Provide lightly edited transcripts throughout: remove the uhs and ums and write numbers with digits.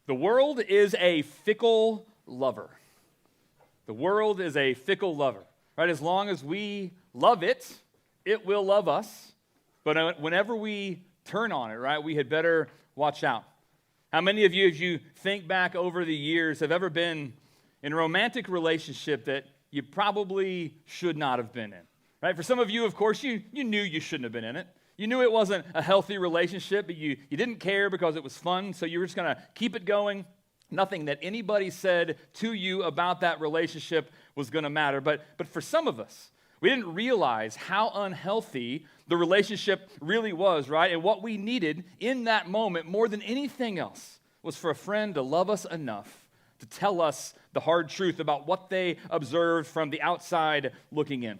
The world is a fickle lover. The world is a fickle lover, right? As long as we love it, it will love us. But whenever we turn on it, right, we had better watch out. How many of you, as you think back over the years, have ever been in a romantic relationship that you probably should not have been in, right? For some of you, of course, you knew you shouldn't have been in it. You knew it wasn't a healthy relationship, but you didn't care because it was fun, so you were just going to keep it going. Nothing that anybody said to you about that relationship was going to matter. But for some of us, we didn't realize how unhealthy the relationship really was, right? And what we needed in that moment more than anything else was for a friend to love us enough to tell us the hard truth about what they observed from the outside looking in.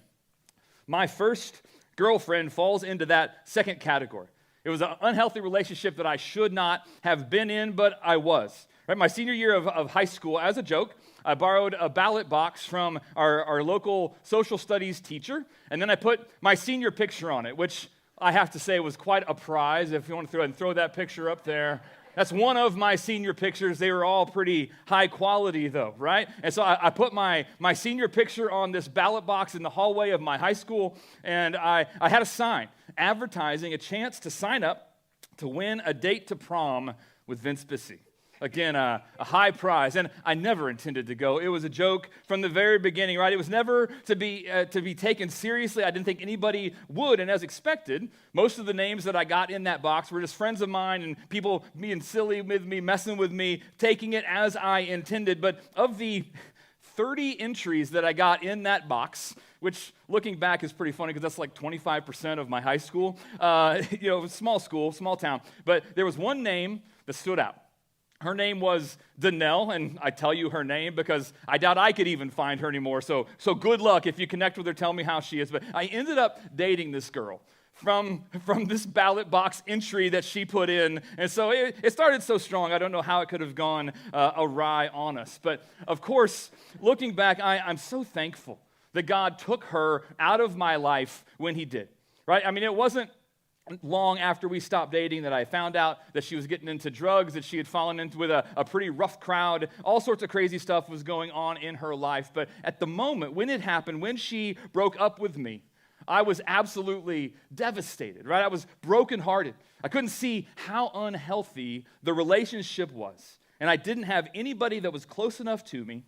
My first girlfriend falls into that second category. It was an unhealthy relationship that I should not have been in, but I was. Right? My senior year of high school, as a joke, I borrowed a ballot box from our local social studies teacher, and then I put my senior picture on it, which I have to say was quite a prize. If you want to throw that picture up there. That's one of my senior pictures. They were all pretty high quality, though, right? And so I put my senior picture on this ballot box in the hallway of my high school, and I had a sign advertising a chance to sign up to win a date to prom with Vince Bissy. Again, a high prize, and I never intended to go. It was a joke from the very beginning, right? It was never to be taken seriously. I didn't think anybody would, and as expected, most of the names that I got in that box were just friends of mine and people being silly with me, messing with me, taking it as I intended. But of the 30 entries that I got in that box, which looking back is pretty funny because that's like 25% of my high school, small school, small town, but there was one name that stood out. Her name was Danelle, and I tell you her name because I doubt I could even find her anymore. So good luck if you connect with her, tell me how she is. But I ended up dating this girl from this ballot box entry that she put in. And so it started so strong, I don't know how it could have gone awry on us. But of course, looking back, I'm so thankful that God took her out of my life when he did. Right? I mean, it wasn't long after we stopped dating that I found out that she was getting into drugs, that she had fallen into with a pretty rough crowd. All sorts of crazy stuff was going on in her life. But at the moment, when it happened, when she broke up with me, I was absolutely devastated, right? I was brokenhearted. I couldn't see how unhealthy the relationship was. And I didn't have anybody that was close enough to me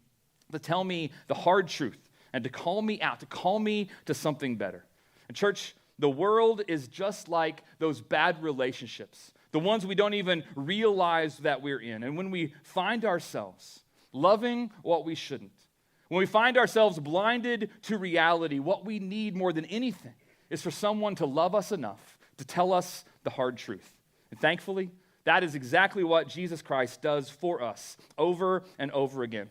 to tell me the hard truth and to call me out, to call me to something better. And church, the world is just like those bad relationships, the ones we don't even realize that we're in. And when we find ourselves loving what we shouldn't, when we find ourselves blinded to reality, what we need more than anything is for someone to love us enough to tell us the hard truth. And thankfully, that is exactly what Jesus Christ does for us over and over again.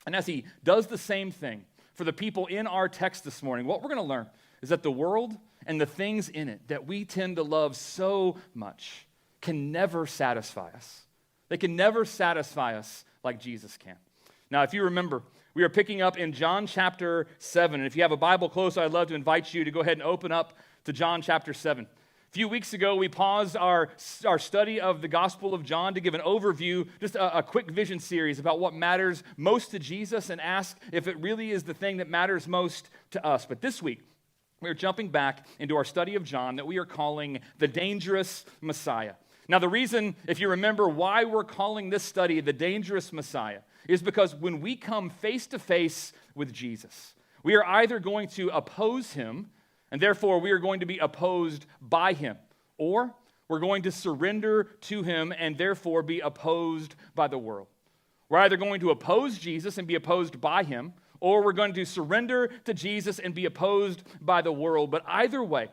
And as he does the same thing for the people in our text this morning, what we're going to learn is that the world and the things in it that we tend to love so much can never satisfy us. They can never satisfy us like Jesus can. Now, if you remember, we are picking up in John chapter 7. And if you have a Bible close, I'd love to invite you to go ahead and open up to John chapter 7. A few weeks ago, we paused our study of the Gospel of John to give an overview, just a quick vision series about what matters most to Jesus and ask if it really is the thing that matters most to us. But this week, we're jumping back into our study of John that we are calling the Dangerous Messiah. Now, the reason, if you remember, why we're calling this study the Dangerous Messiah is because when we come face to face with Jesus, we are either going to oppose him, and therefore we are going to be opposed by him, or we're going to surrender to him and therefore be opposed by the world. We're either going to oppose Jesus and be opposed by him, or we're going to surrender to Jesus and be opposed by the world. But either way,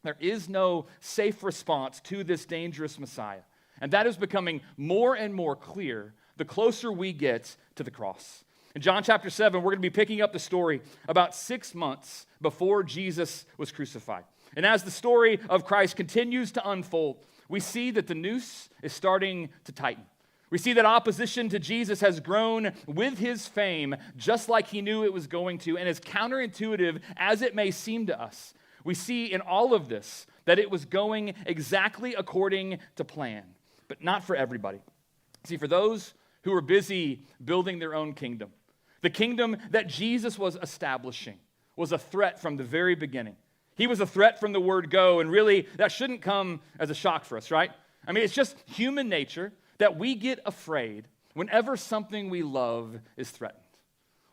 there is no safe response to this dangerous Messiah. And that is becoming more and more clear the closer we get to the cross. In John chapter 7, we're going to be picking up the story about 6 months before Jesus was crucified. And as the story of Christ continues to unfold, we see that the noose is starting to tighten. We see that opposition to Jesus has grown with his fame, just like he knew it was going to, and as counterintuitive as it may seem to us, we see in all of this that it was going exactly according to plan, but not for everybody. See, for those who were busy building their own kingdom. The kingdom that Jesus was establishing was a threat from the very beginning. He was a threat from the word go, and really, that shouldn't come as a shock for us, right? I mean, it's just human nature that we get afraid whenever something we love is threatened.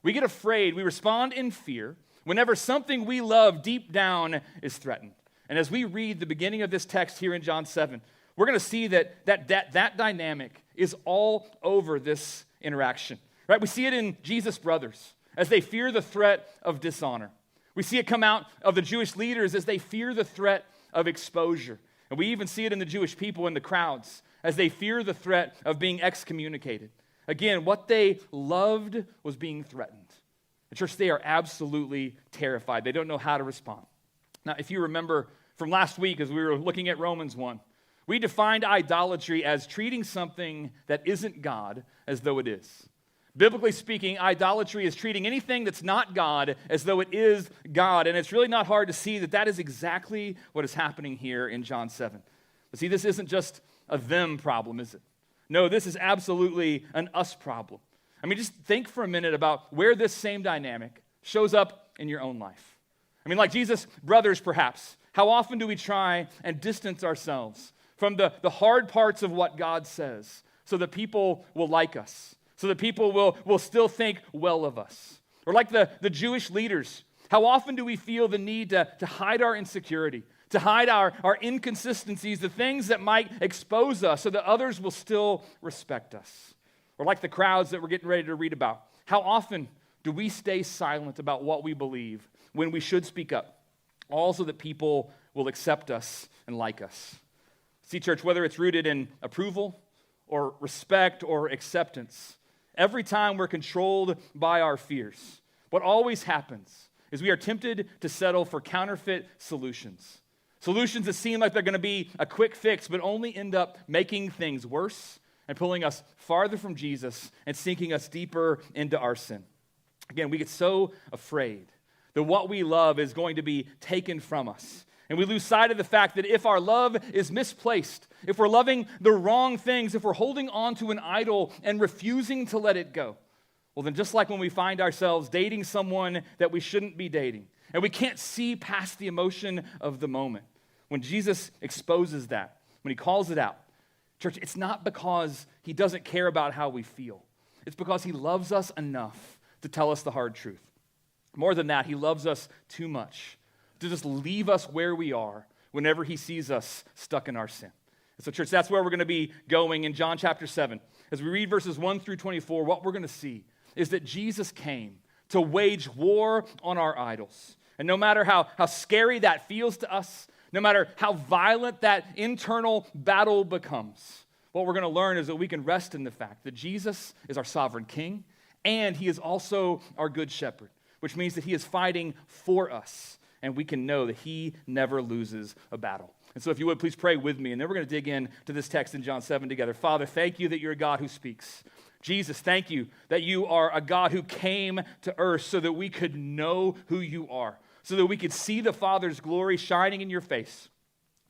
We get afraid, we respond in fear whenever something we love deep down is threatened. And as we read the beginning of this text here in John 7, we're going to see that dynamic is all over this interaction, right? We see it in Jesus' brothers as they fear the threat of dishonor. We see it come out of the Jewish leaders as they fear the threat of exposure. And we even see it in the Jewish people in the crowds as they fear the threat of being excommunicated. Again, what they loved was being threatened. The church, they are absolutely terrified. They don't know how to respond. Now, if you remember from last week as we were looking at Romans 1, we defined idolatry as treating something that isn't God as though it is. Biblically speaking, idolatry is treating anything that's not God as though it is God. And it's really not hard to see that that is exactly what is happening here in John 7. But see, this isn't just a them problem, is it? No, this is absolutely an us problem. I mean, just think for a minute about where this same dynamic shows up in your own life. I mean, like Jesus' brothers, perhaps. How often do we try and distance ourselves from the hard parts of what God says so that people will like us, so that people will still think well of us? Or like the Jewish leaders, how often do we feel the need to hide our insecurity, to hide our inconsistencies, the things that might expose us so that others will still respect us? Or like the crowds that we're getting ready to read about, how often do we stay silent about what we believe when we should speak up, all so that people will accept us and like us? See, church, whether it's rooted in approval or respect or acceptance, every time we're controlled by our fears, what always happens is we are tempted to settle for counterfeit solutions. Solutions that seem like they're going to be a quick fix, but only end up making things worse and pulling us farther from Jesus and sinking us deeper into our sin. Again, we get so afraid that what we love is going to be taken from us. And we lose sight of the fact that if our love is misplaced, if we're loving the wrong things, if we're holding on to an idol and refusing to let it go, well, then just like when we find ourselves dating someone that we shouldn't be dating, and we can't see past the emotion of the moment, when Jesus exposes that, when he calls it out, church, it's not because he doesn't care about how we feel. It's because he loves us enough to tell us the hard truth. More than that, he loves us too much to just leave us where we are whenever he sees us stuck in our sin. And so, church, that's where we're going to be going in John chapter 7. As we read verses 1 through 24, what we're going to see is that Jesus came to wage war on our idols. And no matter how scary that feels to us, no matter how violent that internal battle becomes, what we're going to learn is that we can rest in the fact that Jesus is our sovereign king, and he is also our good shepherd, which means that he is fighting for us, and we can know that he never loses a battle. And so if you would, please pray with me, and then we're going to dig in to this text in John 7 together. Father, thank you that you're a God who speaks. Jesus, thank you that you are a God who came to earth so that we could know who you are, so that we could see the Father's glory shining in your face,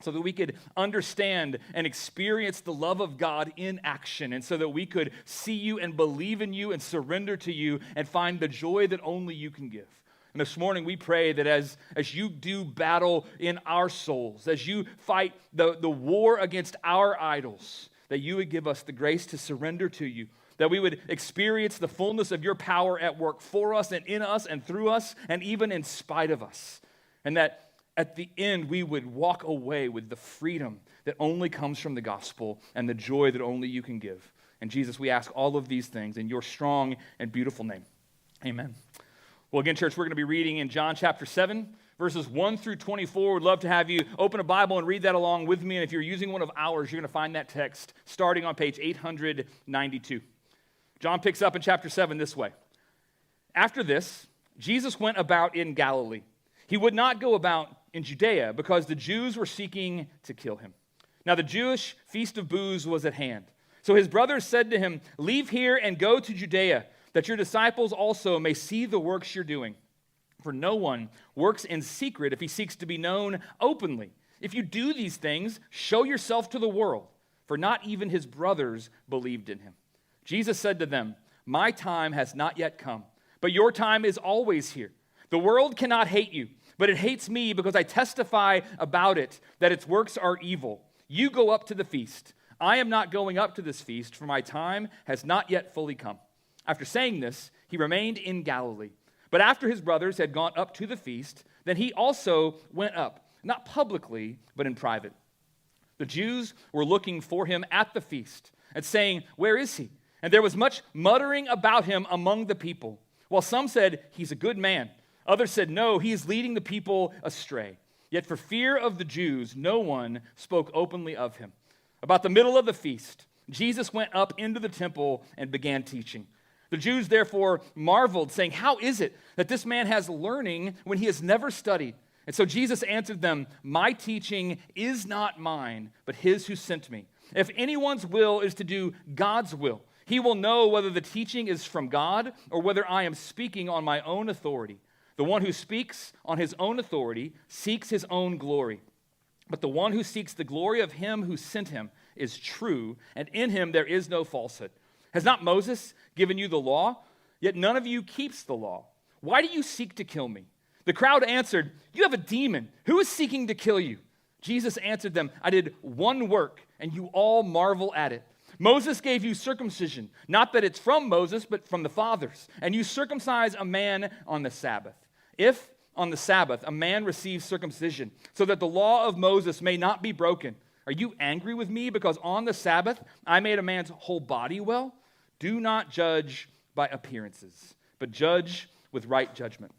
so that we could understand and experience the love of God in action, and so that we could see you and believe in you and surrender to you and find the joy that only you can give. And this morning we pray that as you do battle in our souls, as you fight the war against our idols, that you would give us the grace to surrender to you, that we would experience the fullness of your power at work for us and in us and through us and even in spite of us. And that at the end we would walk away with the freedom that only comes from the gospel and the joy that only you can give. And Jesus, we ask all of these things in your strong and beautiful name. Amen. Well, again, church, we're going to be reading in John chapter 7, verses 1 through 24. We'd love to have you open a Bible and read that along with me. And if you're using one of ours, you're going to find that text starting on page 892. John picks up in chapter 7 this way. After this, Jesus went about in Galilee. He would not go about in Judea because the Jews were seeking to kill him. Now the Jewish feast of booths was at hand. So his brothers said to him, "Leave here and go to Judea, that your disciples also may see the works you're doing. For no one works in secret if he seeks to be known openly. If you do these things, show yourself to the world." For not even his brothers believed in him. Jesus said to them, "My time has not yet come, but your time is always here. The world cannot hate you, but it hates me because I testify about it that its works are evil. You go up to the feast. I am not going up to this feast, for my time has not yet fully come." After saying this, he remained in Galilee. But after his brothers had gone up to the feast, then he also went up, not publicly, but in private. The Jews were looking for him at the feast and saying, "Where is he?" And there was much muttering about him among the people. While some said, "He's a good man," others said, "No, he is leading the people astray." Yet for fear of the Jews, no one spoke openly of him. About the middle of the feast, Jesus went up into the temple and began teaching. The Jews therefore marveled, saying, "How is it that this man has learning when he has never studied?" And so Jesus answered them, "My teaching is not mine, but his who sent me. If anyone's will is to do God's will, he will know whether the teaching is from God or whether I am speaking on my own authority. The one who speaks on his own authority seeks his own glory. But the one who seeks the glory of him who sent him is true, and in him there is no falsehood. Has not Moses given you the law? Yet none of you keeps the law. Why do you seek to kill me?" The crowd answered, "You have a demon. Who is seeking to kill you?" Jesus answered them, "I did one work, and you all marvel at it. Moses gave you circumcision, not that it's from Moses, but from the fathers. And you circumcise a man on the Sabbath. If on the Sabbath a man receives circumcision, so that the law of Moses may not be broken, are you angry with me because on the Sabbath I made a man's whole body well? Do not judge by appearances, but judge with right judgment."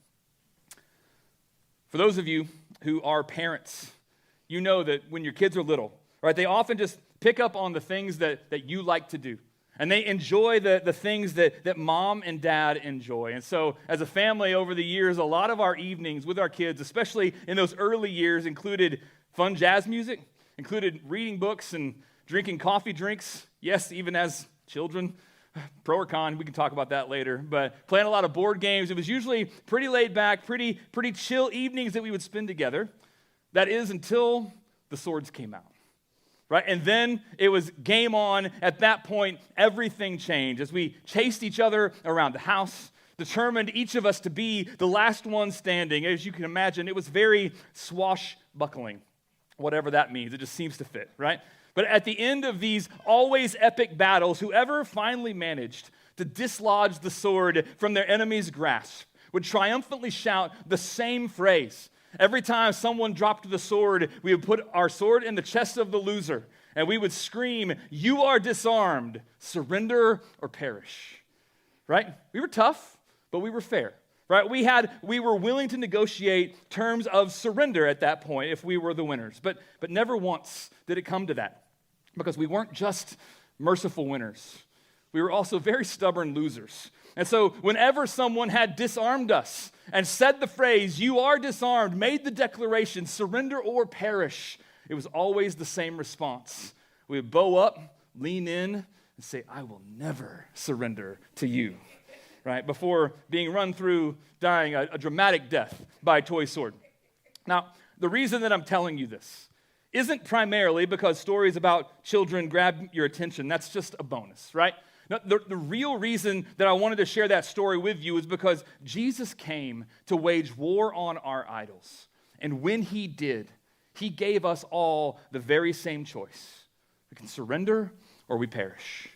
For those of you who are parents, you know that when your kids are little, right, they often just pick up on the things that you like to do. And they enjoy the things that mom and dad enjoy. And so as a family over the years, a lot of our evenings with our kids, especially in those early years, included fun jazz music, included reading books and drinking coffee drinks. Yes, even as children, pro or con, we can talk about that later. But playing a lot of board games. It was usually pretty laid back, pretty chill evenings that we would spend together. That is until the swords came out. Right? And then it was game on. At that point, everything changed as we chased each other around the house, determined each of us to be the last one standing. As you can imagine, it was very swashbuckling, whatever that means. It just seems to fit, right? But at the end of these always epic battles, whoever finally managed to dislodge the sword from their enemy's grasp would triumphantly shout the same phrase. Every time someone dropped the sword, we would put our sword in the chest of the loser, and we would scream, "You are disarmed, surrender or perish." Right? We were tough, but we were fair. Right? We were willing to negotiate terms of surrender at that point if we were the winners. But never once did it come to that, because we weren't just merciful winners. We were also very stubborn losers. And so whenever someone had disarmed us and said the phrase, "You are disarmed," made the declaration, "Surrender or perish," it was always the same response. We would bow up, lean in, and say, "I will never surrender to you," right? Before being run through, dying a dramatic death by a toy sword. Now, the reason that I'm telling you this isn't primarily because stories about children grab your attention. That's just a bonus, right? No, the real reason that I wanted to share that story with you is because Jesus came to wage war on our idols. And when he did, he gave us all the very same choice. We can surrender or we perish.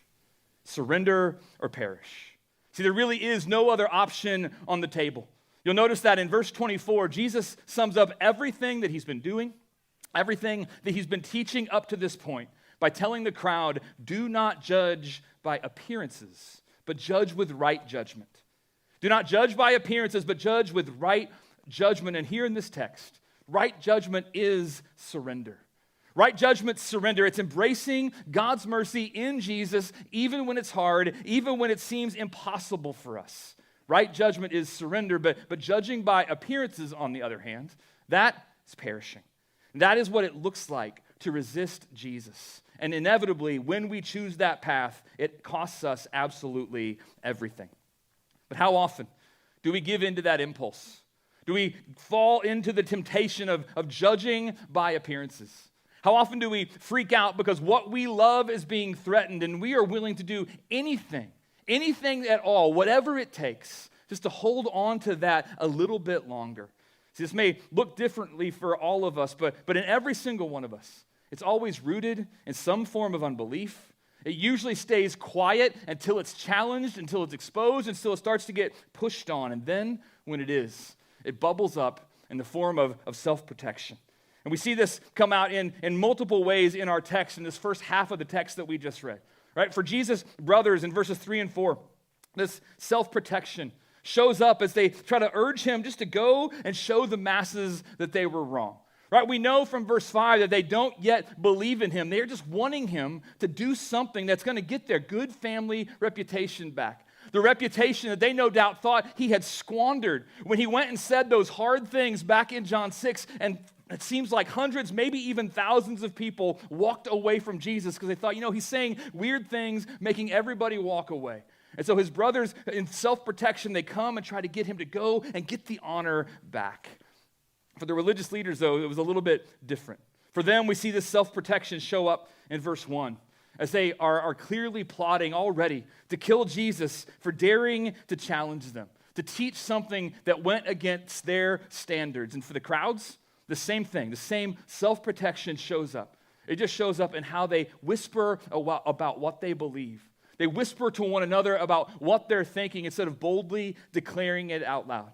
Surrender or perish. See, there really is no other option on the table. You'll notice that in verse 24, Jesus sums up everything that he's been doing, everything that he's been teaching up to this point, by telling the crowd, "Do not judge by appearances, but judge with right judgment." Do not judge by appearances, but judge with right judgment. And here in this text, right judgment is surrender. Right judgment, surrender. It's embracing God's mercy in Jesus, even when it's hard, even when it seems impossible for us. Right judgment is surrender, but judging by appearances, on the other hand, that is perishing. And that is what it looks like to resist Jesus. And inevitably, when we choose that path, it costs us absolutely everything. But how often do we give in to that impulse? Do we fall into the temptation of judging by appearances? How often do we freak out because what we love is being threatened and we are willing to do anything at all, whatever it takes, just to hold on to that a little bit longer. See, this may look differently for all of us, but in every single one of us, it's always rooted in some form of unbelief. It usually stays quiet until it's challenged, until it's exposed, until it starts to get pushed on. And then when it bubbles up in the form of self-protection. And we see this come out in multiple ways in our text, in this first half of the text that we just read. Right? For Jesus' brothers in verses 3 and 4, this self-protection shows up as they try to urge him just to go and show the masses that they were wrong. Right? We know from verse 5 that they don't yet believe in him. They're just wanting him to do something that's going to get their good family reputation back. The reputation that they no doubt thought he had squandered when he went and said those hard things back in John 6, and it seems like hundreds, maybe even thousands of people walked away from Jesus because they thought, he's saying weird things, making everybody walk away. And so his brothers, in self-protection, they come and try to get him to go and get the honor back. For the religious leaders, though, it was a little bit different. For them, we see this self-protection show up in verse 1, as they are clearly plotting already to kill Jesus for daring to challenge them, to teach something that went against their standards. And for the crowds, the same thing, the same self-protection shows up. It just shows up in how they whisper about what they believe. They whisper to one another about what they're thinking instead of boldly declaring it out loud.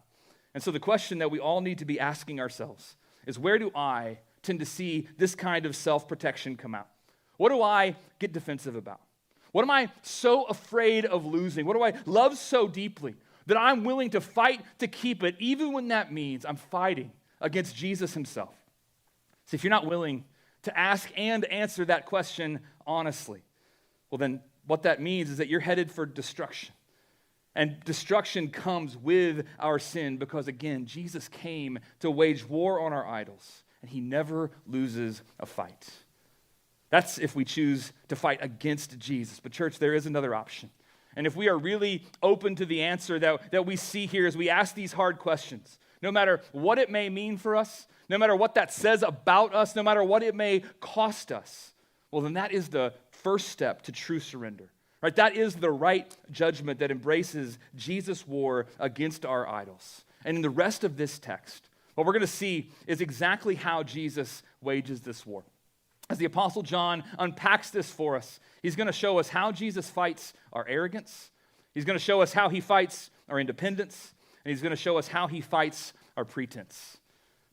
And so the question that we all need to be asking ourselves is, where do I tend to see this kind of self-protection come out? What do I get defensive about? What am I so afraid of losing? What do I love so deeply that I'm willing to fight to keep it, even when that means I'm fighting against Jesus himself? See, if you're not willing to ask and answer that question honestly, well then what that means is that you're headed for destruction. And destruction comes with our sin because, again, Jesus came to wage war on our idols, and he never loses a fight. That's if we choose to fight against Jesus. But church, there is another option. And if we are really open to the answer that we see here as we ask these hard questions, no matter what it may mean for us, no matter what that says about us, no matter what it may cost us, well, then that is the first step to true surrender. Right? That is the right judgment that embraces Jesus' war against our idols. And in the rest of this text, what we're going to see is exactly how Jesus wages this war. As the Apostle John unpacks this for us, he's going to show us how Jesus fights our arrogance. He's going to show us how he fights our independence. And he's going to show us how he fights our pretense.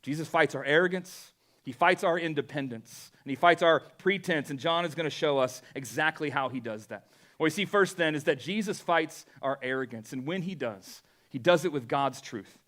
Jesus fights our arrogance. He fights our independence. And he fights our pretense. And John is going to show us exactly how he does that. What we see first then is that Jesus fights our arrogance. And when he does it with God's truth.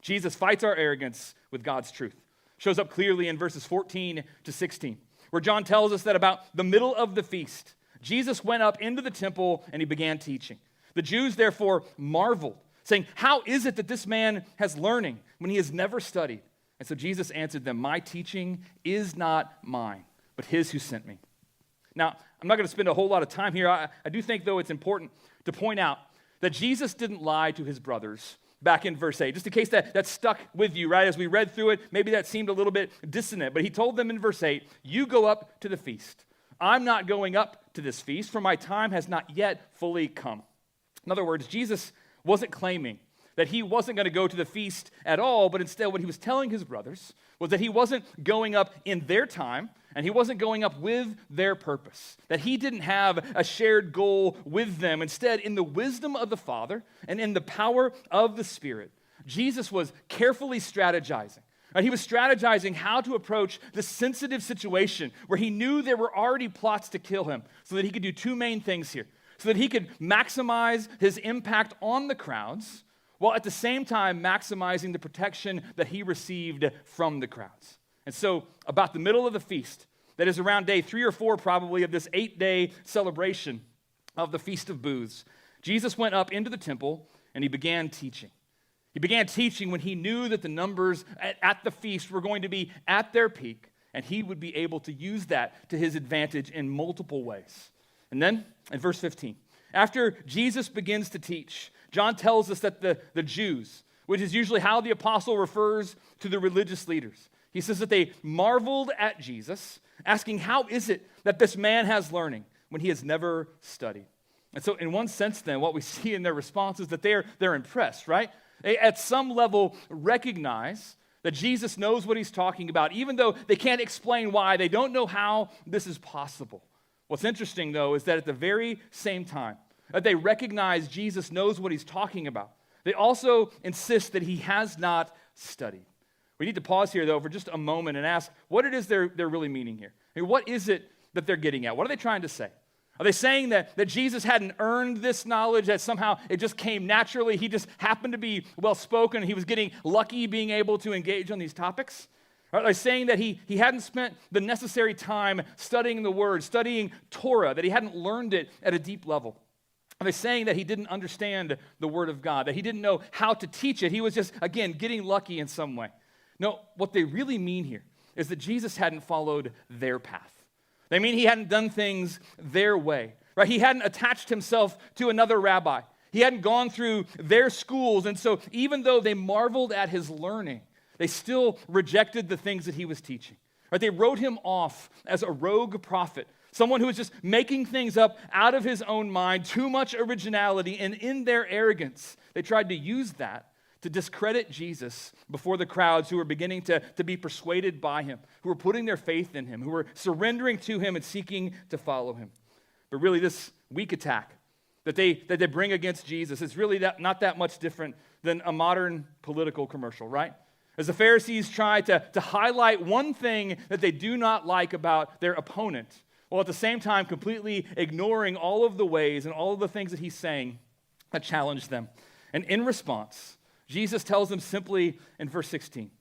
Jesus fights our arrogance with God's truth. Shows up clearly in verses 14 to 16, where John tells us that about the middle of the feast, Jesus went up into the temple and he began teaching. The Jews therefore marveled, saying, "How is it that this man has learning when he has never studied?" And so Jesus answered them, "My teaching is not mine, but his who sent me." Now, I'm not going to spend a whole lot of time here. I do think, though, it's important to point out that Jesus didn't lie to his brothers back in verse 8. Just in case that stuck with you, right? As we read through it, maybe that seemed a little bit dissonant. But he told them in verse 8, "You go up to the feast. I'm not going up to this feast, for my time has not yet fully come." In other words, Jesus wasn't claiming that he wasn't going to go to the feast at all, but instead what he was telling his brothers was that he wasn't going up in their time, and he wasn't going up with their purpose, that he didn't have a shared goal with them. Instead, in the wisdom of the Father and in the power of the Spirit, Jesus was carefully strategizing. He was strategizing how to approach this sensitive situation where he knew there were already plots to kill him, so that he could do two main things here. So that he could maximize his impact on the crowds, while at the same time maximizing the protection that he received from the crowds. And so, about the middle of the feast, that is around day 3 or 4 probably of this 8-day celebration of the Feast of Booths, Jesus went up into the temple and he began teaching. He began teaching when he knew that the numbers at the feast were going to be at their peak, and he would be able to use that to his advantage in multiple ways. And then, in verse 15, after Jesus begins to teach, John tells us that the Jews, which is usually how the apostle refers to the religious leaders, he says that they marveled at Jesus asking, how is it that this man has learning when he has never studied? And so in one sense then, what we see in their response is that they're impressed, right? They at some level recognize that Jesus knows what he's talking about, even though they can't explain why. They don't know how this is possible. What's interesting, though, is that at the very same time that they recognize Jesus knows what he's talking about, they also insist that he has not studied. We need to pause here, though, for just a moment and ask what it is they're really meaning here. I mean, what is it that they're getting at? What are they trying to say? Are they saying that Jesus hadn't earned this knowledge, that somehow it just came naturally, he just happened to be well-spoken, he was getting lucky being able to engage on these topics? Are they saying that he hadn't spent the necessary time studying the Word, studying Torah, that he hadn't learned it at a deep level? Are they saying that he didn't understand the Word of God, that he didn't know how to teach it? He was just, again, getting lucky in some way. No, what they really mean here is that Jesus hadn't followed their path. They mean he hadn't done things their way, right? He hadn't attached himself to another rabbi. He hadn't gone through their schools, and so even though they marveled at his learning, they still rejected the things that he was teaching. Right? They wrote him off as a rogue prophet, someone who was just making things up out of his own mind, too much originality, and in their arrogance, they tried to use that to discredit Jesus before the crowds who were beginning to be persuaded by him, who were putting their faith in him, who were surrendering to him and seeking to follow him. But really, this weak attack that they bring against Jesus is really not that much different than a modern political commercial, right? As the Pharisees try to highlight one thing that they do not like about their opponent, while at the same time completely ignoring all of the ways and all of the things that he's saying that challenge them. And in response, Jesus tells them simply in verse 16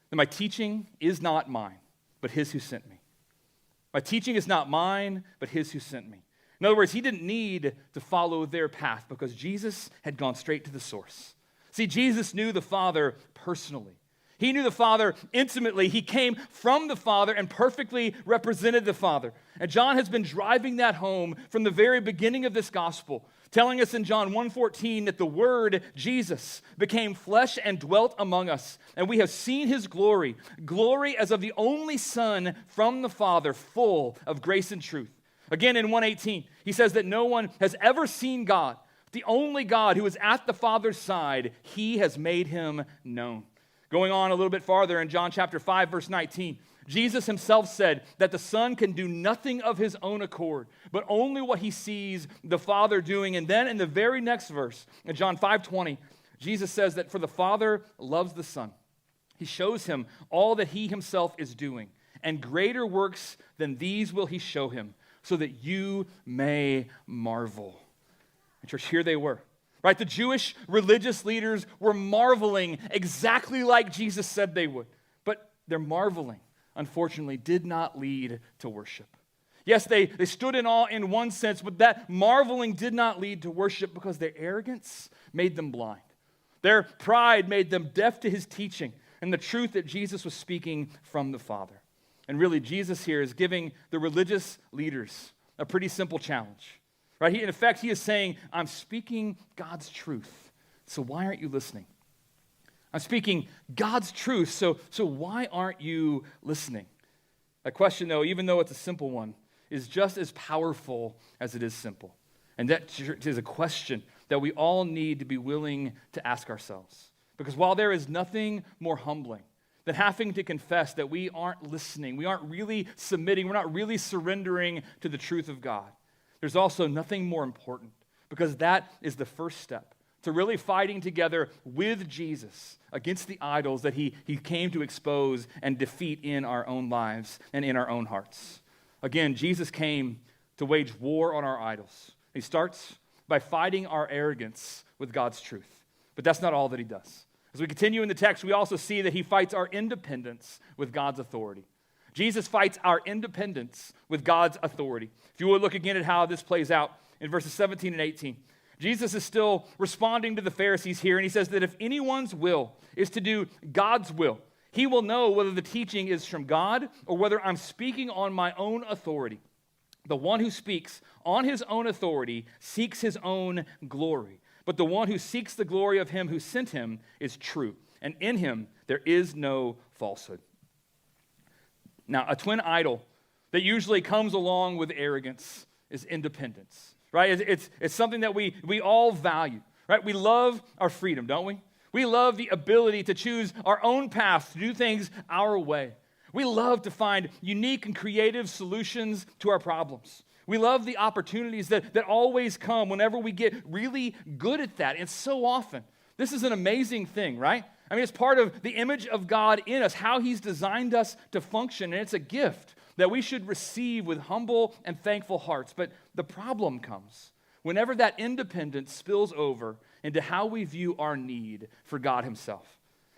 that my teaching is not mine, but his who sent me. My teaching is not mine, but his who sent me. In other words, he didn't need to follow their path because Jesus had gone straight to the source. See, Jesus knew the Father personally. He knew the Father intimately. He came from the Father and perfectly represented the Father. And John has been driving that home from the very beginning of this gospel, telling us in John 1:14 that the Word, Jesus, became flesh and dwelt among us, and we have seen his glory, glory as of the only Son from the Father, full of grace and truth. Again, in 1:18, he says that no one has ever seen God. The only God who is at the Father's side, he has made him known. Going on a little bit farther in John chapter 5, verse 19, Jesus himself said that the Son can do nothing of his own accord, but only what he sees the Father doing. And then in the very next verse, in John 5:20, Jesus says that for the Father loves the Son. He shows him all that he himself is doing, and greater works than these will he show him, so that you may marvel. And church, here they were. Right? The Jewish religious leaders were marveling exactly like Jesus said they would. But their marveling, unfortunately, did not lead to worship. Yes, they stood in awe in one sense, but that marveling did not lead to worship because their arrogance made them blind. Their pride made them deaf to his teaching and the truth that Jesus was speaking from the Father. And really, Jesus here is giving the religious leaders a pretty simple challenge. Right? In effect, he is saying, I'm speaking God's truth, so why aren't you listening? I'm speaking God's truth, so why aren't you listening? That question, though, even though it's a simple one, is just as powerful as it is simple. And that is a question that we all need to be willing to ask ourselves. Because while there is nothing more humbling than having to confess that we aren't listening, we aren't really submitting, we're not really surrendering to the truth of God, there's also nothing more important, because that is the first step to really fighting together with Jesus against the idols that he came to expose and defeat in our own lives and in our own hearts. Again, Jesus came to wage war on our idols. He starts by fighting our arrogance with God's truth. But that's not all that he does. As we continue in the text, we also see that he fights our independence with God's authority. Jesus fights our independence with God's authority. If you would look again at how this plays out in verses 17 and 18. Jesus is still responding to the Pharisees here, and he says that if anyone's will is to do God's will, he will know whether the teaching is from God or whether I'm speaking on my own authority. The one who speaks on his own authority seeks his own glory, but the one who seeks the glory of him who sent him is true, and in him there is no falsehood. Now, a twin idol that usually comes along with arrogance is independence, right? It's something that we all value, right? We love our freedom, don't we? We love the ability to choose our own path, to do things our way. We love to find unique and creative solutions to our problems. We love the opportunities that always come whenever we get really good at that. And so often, this is an amazing thing, right? I mean, it's part of the image of God in us, how he's designed us to function, and it's a gift that we should receive with humble and thankful hearts. But the problem comes whenever that independence spills over into how we view our need for God himself.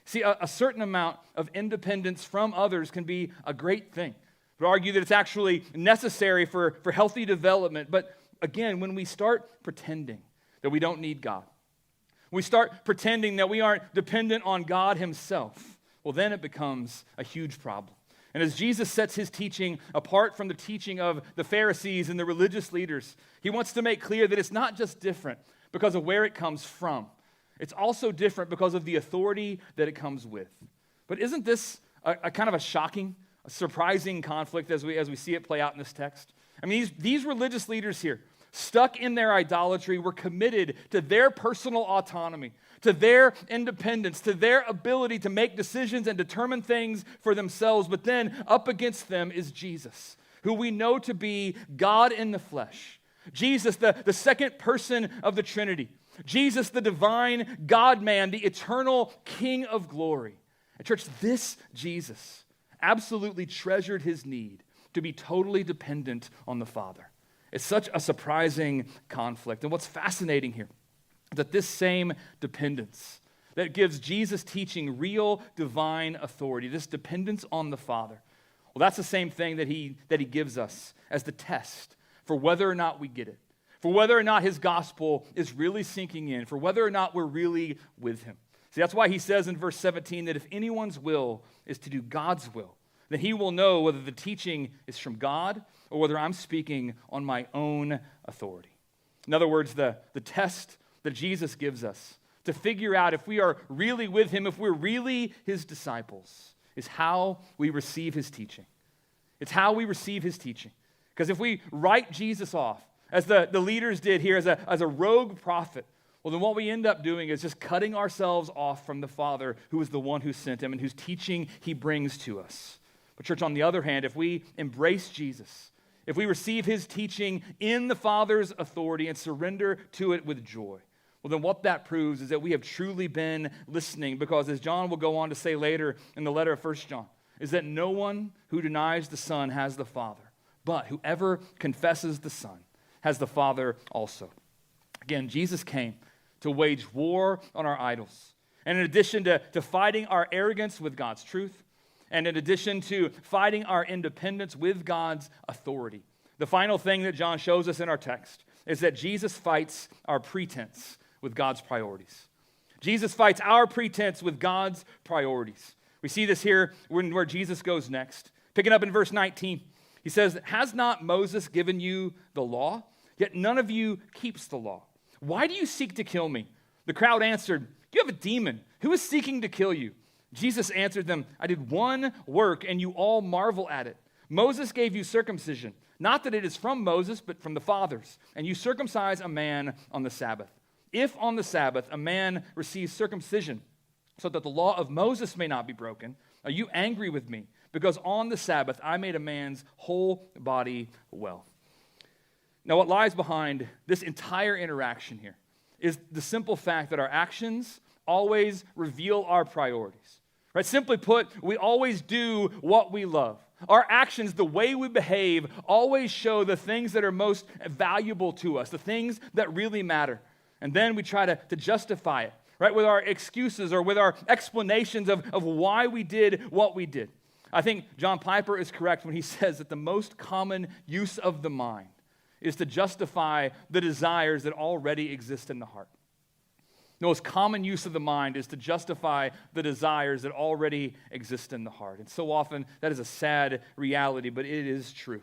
See, a certain amount of independence from others can be a great thing. I would argue that it's actually necessary for healthy development. But again, when we start pretending that we don't need God, we start pretending that we aren't dependent on God himself, well, then it becomes a huge problem. And as Jesus sets his teaching apart from the teaching of the Pharisees and the religious leaders, he wants to make clear that it's not just different because of where it comes from. It's also different because of the authority that it comes with. But isn't this a kind of a shocking, a surprising conflict as we see it play out in this text? I mean, these religious leaders here, stuck in their idolatry, were committed to their personal autonomy, to their independence, to their ability to make decisions and determine things for themselves. But then up against them is Jesus, who we know to be God in the flesh. Jesus, the second person of the Trinity. Jesus, the divine God-man, the eternal King of glory. And church, this Jesus absolutely treasured his need to be totally dependent on the Father. It's such a surprising conflict. And what's fascinating here is that this same dependence that gives Jesus' teaching real divine authority, this dependence on the Father, well, that's the same thing that he gives us as the test for whether or not we get it, for whether or not his gospel is really sinking in, for whether or not we're really with him. See, that's why he says in verse 17 that if anyone's will is to do God's will, then he will know whether the teaching is from God or whether I'm speaking on my own authority. In other words, the test that Jesus gives us to figure out if we are really with him, if we're really his disciples, is how we receive his teaching. It's how we receive his teaching. Because if we write Jesus off, as the leaders did here, as a rogue prophet, well, then what we end up doing is just cutting ourselves off from the Father, who is the one who sent him and whose teaching he brings to us. But church, on the other hand, if we embrace Jesus, if we receive his teaching in the Father's authority and surrender to it with joy, well, then what that proves is that we have truly been listening, because as John will go on to say later in the letter of 1 John, is that no one who denies the Son has the Father, but whoever confesses the Son has the Father also. Again, Jesus came to wage war on our idols. And in addition to fighting our arrogance with God's truth, and in addition to fighting our independence with God's authority, the final thing that John shows us in our text is that Jesus fights our pretense with God's priorities. Jesus fights our pretense with God's priorities. We see this here where Jesus goes next. Picking up in verse 19, he says, "Has not Moses given you the law? Yet none of you keeps the law. Why do you seek to kill me?" The crowd answered, "You have a demon. Who is seeking to kill you?" Jesus answered them, "I did one work, and you all marvel at it. Moses gave you circumcision, not that it is from Moses, but from the fathers, and you circumcise a man on the Sabbath. If on the Sabbath a man receives circumcision, so that the law of Moses may not be broken, are you angry with me? Because on the Sabbath I made a man's whole body well." Now, what lies behind this entire interaction here is the simple fact that our actions always reveal our priorities. Right? Simply put, we always do what we love. Our actions, the way we behave, always show the things that are most valuable to us, the things that really matter. And then we try to justify it, right, with our excuses or with our explanations of why we did what we did. I think John Piper is correct when he says that the most common use of the mind is to justify the desires that already exist in the heart. The most common use of the mind is to justify the desires that already exist in the heart. And so often, that is a sad reality, but it is true.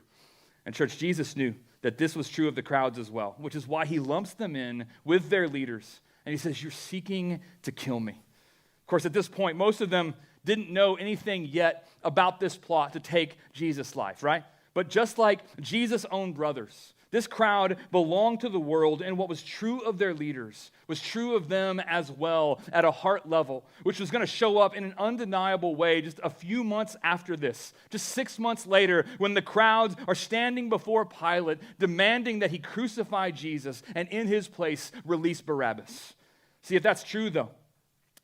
And church, Jesus knew that this was true of the crowds as well, which is why he lumps them in with their leaders. And he says, "You're seeking to kill me." Of course, at this point, most of them didn't know anything yet about this plot to take Jesus' life, right? But just like Jesus' own brothers, this crowd belonged to the world, and what was true of their leaders was true of them as well at a heart level, which was going to show up in an undeniable way just a few months after this. Just 6 months later, when the crowds are standing before Pilate, demanding that he crucify Jesus and in his place release Barabbas. See, if that's true, though,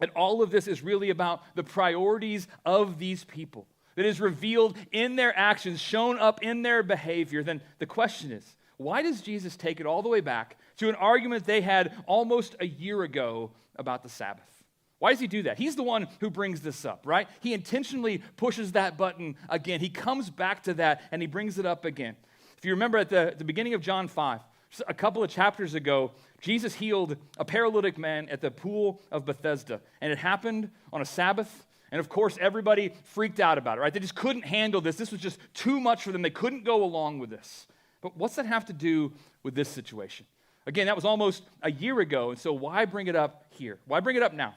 and all of this is really about the priorities of these people, that is revealed in their actions, shown up in their behavior, then the question is, why does Jesus take it all the way back to an argument they had almost a year ago about the Sabbath? Why does he do that? He's the one who brings this up, right? He intentionally pushes that button again. He comes back to that and he brings it up again. If you remember at the beginning of John 5, just a couple of chapters ago, Jesus healed a paralytic man at the pool of Bethesda, and it happened on a Sabbath. And of course, everybody freaked out about it, right? They just couldn't handle this. This was just too much for them. They couldn't go along with this. But what's that have to do with this situation? Again, that was almost a year ago, and so why bring it up here? Why bring it up now?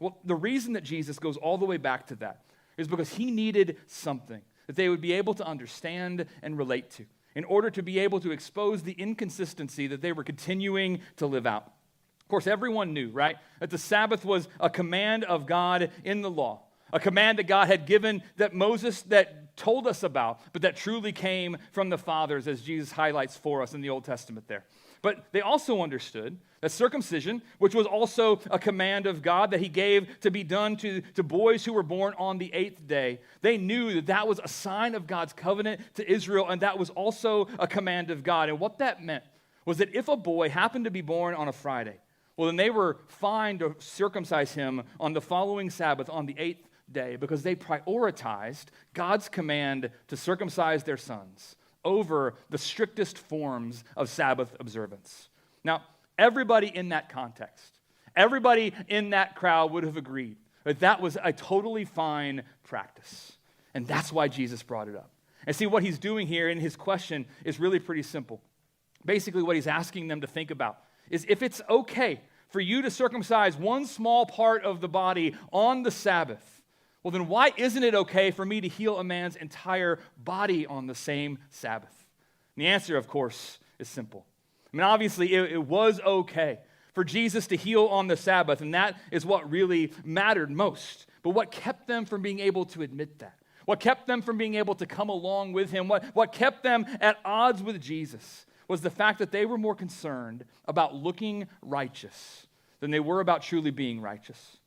Well, the reason that Jesus goes all the way back to that is because he needed something that they would be able to understand and relate to in order to be able to expose the inconsistency that they were continuing to live out. Of course, everyone knew, right, that the Sabbath was a command of God in the law, a command that God had given that Moses that told us about, but that truly came from the fathers, as Jesus highlights for us in the Old Testament there. But they also understood that circumcision, which was also a command of God that he gave to be done to boys who were born on the 8th day, they knew that that was a sign of God's covenant to Israel, and that was also a command of God. And what that meant was that if a boy happened to be born on a Friday, well, then they were fine to circumcise him on the following Sabbath on the 8th day because they prioritized God's command to circumcise their sons over the strictest forms of Sabbath observance. Now, everybody in that context, everybody in that crowd would have agreed that that was a totally fine practice. And that's why Jesus brought it up. And see, what he's doing here in his question is really pretty simple. Basically, what he's asking them to think about is if it's okay for you to circumcise one small part of the body on the Sabbath, well, then why isn't it okay for me to heal a man's entire body on the same Sabbath? And the answer, of course, is simple. I mean, obviously, it was okay for Jesus to heal on the Sabbath, and that is what really mattered most. But what kept them from being able to admit that? What kept them from being able to come along with him? What kept them at odds with Jesus was the fact that they were more concerned about looking righteous than they were about truly being righteous.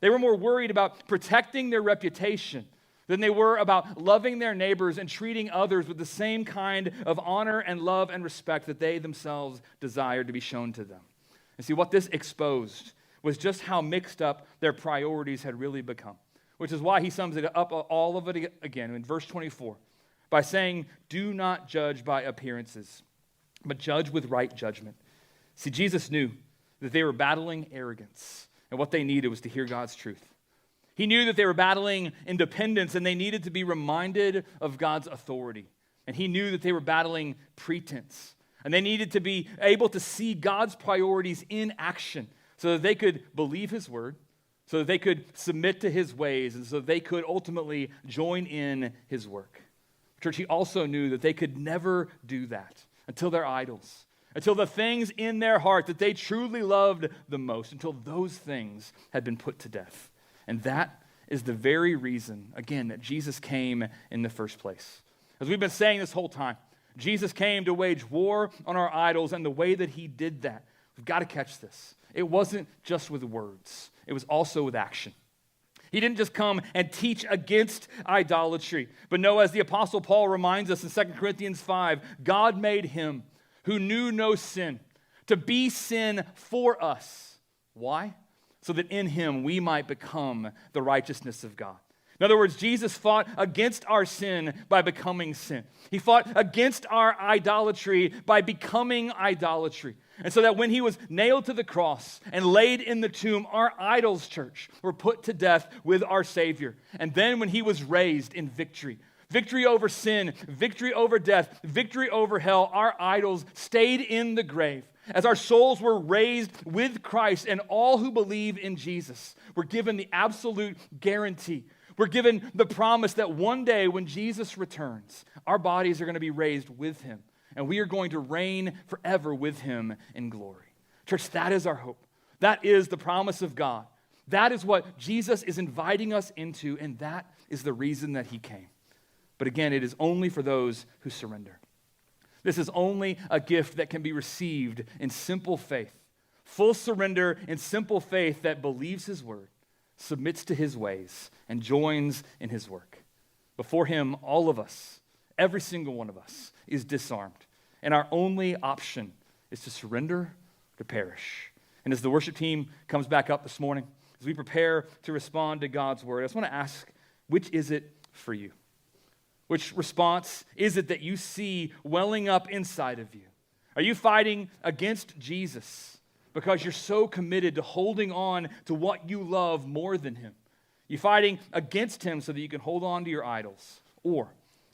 They were more worried about protecting their reputation than they were about loving their neighbors and treating others with the same kind of honor and love and respect that they themselves desired to be shown to them. And see, what this exposed was just how mixed up their priorities had really become, which is why he sums it up all of it again in verse 24 by saying, "Do not judge by appearances, but judge with right judgment." See, Jesus knew that they were battling arrogance, and what they needed was to hear God's truth. He knew that they were battling independence, and they needed to be reminded of God's authority. And he knew that they were battling pretense, and they needed to be able to see God's priorities in action so that they could believe his word, so that they could submit to his ways, and so that they could ultimately join in his work. Church, he also knew that they could never do that until their idols, until the things in their heart that they truly loved the most, until those things had been put to death. And that is the very reason, again, that Jesus came in the first place. As we've been saying this whole time, Jesus came to wage war on our idols, and the way that he did that, we've got to catch this. It wasn't just with words. It was also with action. He didn't just come and teach against idolatry, but no, as the Apostle Paul reminds us in 2 Corinthians 5, God made him who knew no sin to be sin for us. Why? So that in him we might become the righteousness of God. In other words, Jesus fought against our sin by becoming sin. He fought against our idolatry by becoming idolatry. And so that when he was nailed to the cross and laid in the tomb, our idols, church, were put to death with our Savior. And then when he was raised in victory, victory over sin, victory over death, victory over hell, our idols stayed in the grave. As our souls were raised with Christ, and all who believe in Jesus were given the absolute guarantee, We're given the promise that one day when Jesus returns, our bodies are going to be raised with him, and we are going to reign forever with him in glory. Church, that is our hope. That is the promise of God. That is what Jesus is inviting us into, and that is the reason that he came. But again, it is only for those who surrender. This is only a gift that can be received in simple faith. Full surrender and simple faith that believes his word, submits to his ways, and joins in his work. Before him, all of us, every single one of us, is disarmed. And our only option is to surrender or to perish. And as the worship team comes back up this morning, as we prepare to respond to God's word, I just want to ask, which is it for you? Which response is it that you see welling up inside of you? Are you fighting against Jesus because you're so committed to holding on to what you love more than him? You fighting against him so that you can hold on to your idols? Or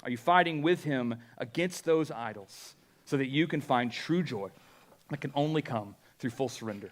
are you fighting with him against those idols so that you can find true joy that can only come through full surrender?